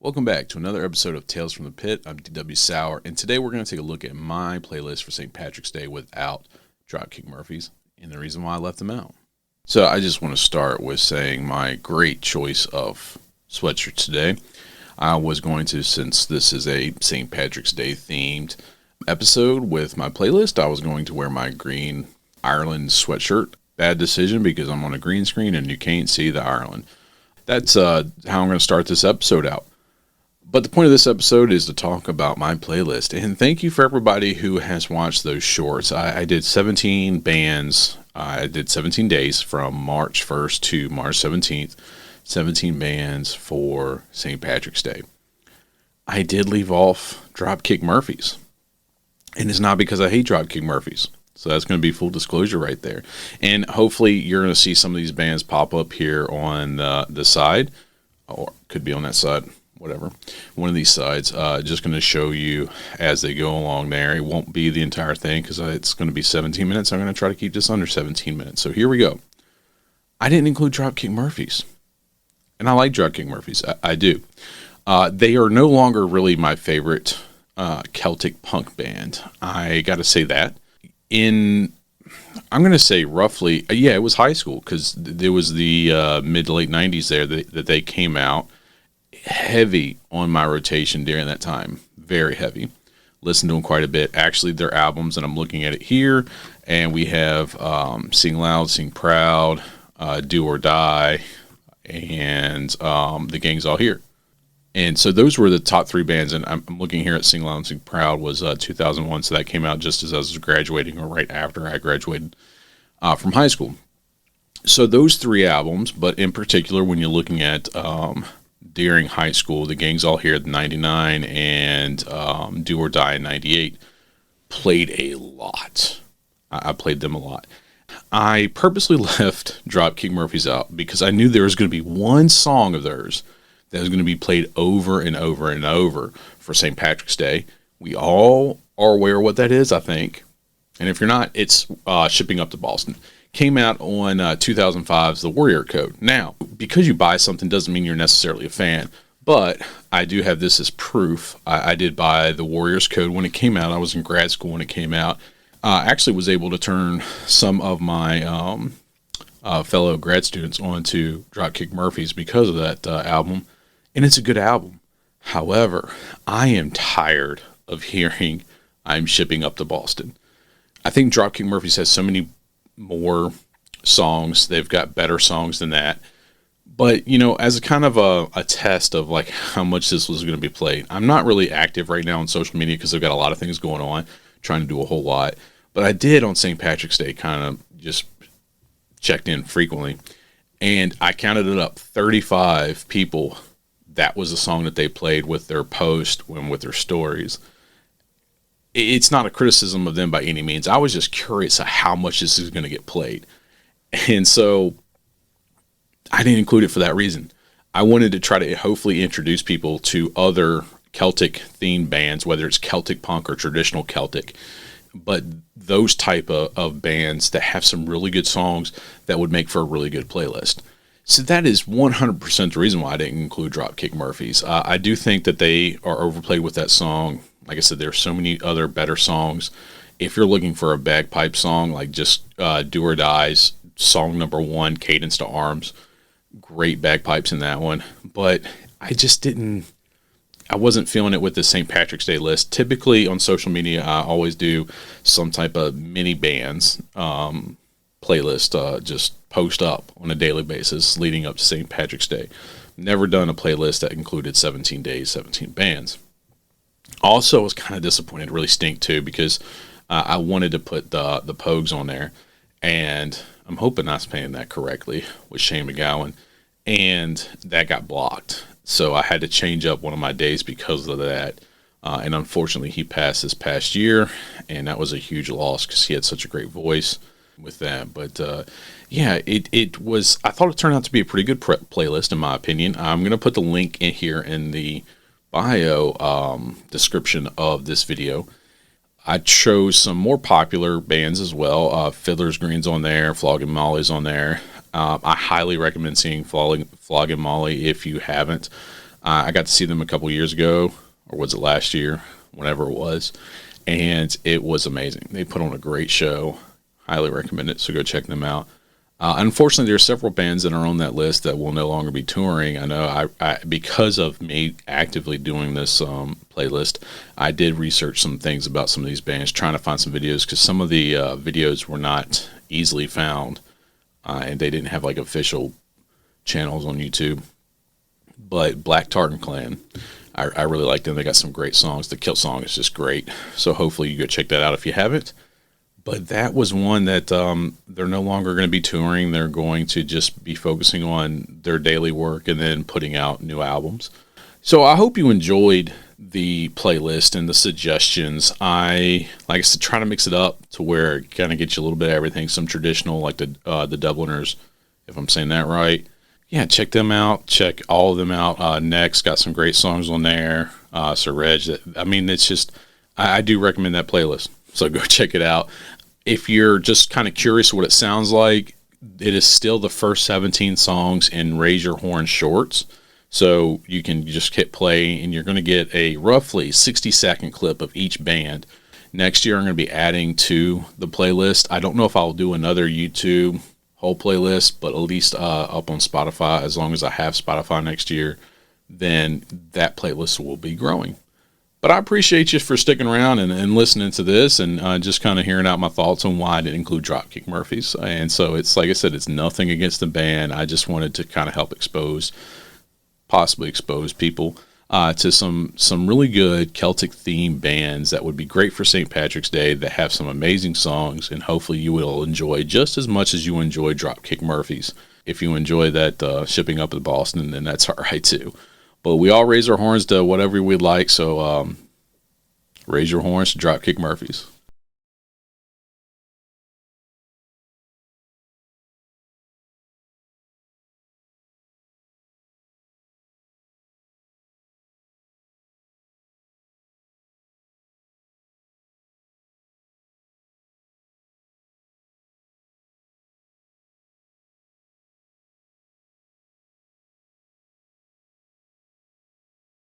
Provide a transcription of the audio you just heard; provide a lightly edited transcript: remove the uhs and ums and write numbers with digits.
Welcome back to another episode of Tales from the Pit. I'm DW Sauer, and today we're going to take a look at my playlist for St. Patrick's Day without Dropkick Murphys, and the reason why I left them out. So I just want to start with saying my great choice of sweatshirts today. I was going to, since this is a St. Patrick's Day themed episode with my playlist, I was going to wear my green Ireland sweatshirt. Bad decision because I'm on a green screen and you can't see the Ireland. That's how I'm going to start this episode out. But the point of this episode is to talk about my playlist. And thank you for everybody who has watched those shorts. I did 17 bands. I did 17 days from March 1st to March 17th. 17 bands for St. Patrick's Day. I did leave off Dropkick Murphys. And it's not because I hate Dropkick Murphys. So that's going to be full disclosure right there. And hopefully you're going to see some of these bands pop up here on the side. Or could be on that side. Whatever, one of these sides, just going to show you as they go along there. It won't be the entire thing because it's going to be 17 minutes. I'm going to try to keep this under 17 minutes. So here we go. I didn't include Dropkick Murphys. And I like Dropkick Murphys. I do. They are no longer really my favorite Celtic punk band. I got to say that. I'm going to say roughly, it was high school because there was the mid to late 90s there that they came out. Heavy on my rotation during that time. Very heavy. Listened to them quite a bit. Actually, their albums, and I'm looking at it here, and we have Sing Loud, Sing Proud, Do or Die, and The Gang's All Here. And so those were the top three bands, and I'm looking here at Sing Loud and Sing Proud was 2001, so that came out just as I was graduating or right after I graduated from high school. So those three albums, but in particular when you're looking at during high school, The Gang's All Here in 99 and Do or Die in 98, played a lot. I played them a lot. I purposely left Dropkick Murphys out because I knew there was going to be one song of theirs that was going to be played over and over and over for St. Patrick's Day. We all are aware of what that is, I think. And if you're not, it's Shipping Up to Boston. Came out on 2005's The Warrior Code. Now, because you buy something doesn't mean you're necessarily a fan, but I do have this as proof. I did buy The Warrior's Code when it came out. I was in grad school when it came out. Actually was able to turn some of my fellow grad students onto Dropkick Murphys because of that album, and it's a good album. However, I am tired of hearing I'm Shipping Up to Boston. I think Dropkick Murphys has so many more songs. They've got better songs than that. But, as a kind of a test of like how much this was going to be played, I'm not really active right now on social media because I've got a lot of things going on, trying to do a whole lot. But I did on St. Patrick's Day kind of just checked in frequently. And I counted it up, 35 people. That was the song that they played with their post and with their stories. It's not a criticism of them by any means. I was just curious of how much this is going to get played. And so I didn't include it for that reason. I wanted to try to hopefully introduce people to other Celtic themed bands, whether it's Celtic punk or traditional Celtic, but those type of bands that have some really good songs that would make for a really good playlist. So that is 100% the reason why I didn't include Dropkick Murphys. I do think that they are overplayed with that song. Like I said, there's so many other better songs. If you're looking for a bagpipe song, like just Do or Die's song number 1, Cadence to Arms, great bagpipes in that one. But I wasn't feeling it with the St. Patrick's Day list. Typically on social media, I always do some type of mini bands playlist, just post up on a daily basis leading up to St. Patrick's Day. Never done a playlist that included 17 days, 17 bands. Also, I was kind of disappointed, really stink too, because I wanted to put the Pogues on there, and I'm hoping I'm saying that correctly, with Shane McGowan, and that got blocked. So I had to change up one of my days because of that, and unfortunately he passed this past year, and that was a huge loss because he had such a great voice with that. But it was, I thought it turned out to be a pretty good playlist in my opinion. I'm going to put the link in here in the bio description of this video. I chose some more popular bands as well. Fiddler's Green's on there, Flogging Molly's on there. I highly recommend seeing Flogging Molly if you haven't. I got to see them a couple years ago, or was it last year, whenever it was, and it was amazing. They put on a great show. Highly recommend it, so go check them out. Unfortunately, there are several bands that are on that list that will no longer be touring. I know I because of me actively doing this playlist, I did research some things about some of these bands, trying to find some videos, because some of the videos were not easily found, and they didn't have like official channels on YouTube. But Black Tartan Clan, I really like them. They got some great songs. The Kilt song is just great. So hopefully you go check that out if you haven't. But that was one that they're no longer going to be touring. They're going to just be focusing on their daily work and then putting out new albums. So I hope you enjoyed the playlist and the suggestions. Like I said, try to mix it up to where it kind of gets you a little bit of everything. Some traditional, like the Dubliners, if I'm saying that right. Yeah, check them out. Check all of them out. Next, got some great songs on there. Sir Reg. It's just, I do recommend that playlist. So go check it out. If you're just kind of curious what it sounds like, it is still the first 17 songs in Raise Your Horn shorts. So you can just hit play and you're going to get a roughly 60-second clip of each band. Next year, I'm going to be adding to the playlist. I don't know if I'll do another YouTube whole playlist, but at least up on Spotify, as long as I have Spotify next year, then that playlist will be growing. But I appreciate you for sticking around and listening to this, and just kind of hearing out my thoughts on why I didn't include Dropkick Murphys. And so it's, like I said, it's nothing against the band. I just wanted to kind of help possibly expose people to some really good Celtic themed bands that would be great for St. Patrick's Day, that have some amazing songs, and hopefully you will enjoy just as much as you enjoy Dropkick Murphys. If you enjoy that shipping up to Boston, then that's all right too. But we all raise our horns to whatever we'd like, so raise your horns to Dropkick Murphys.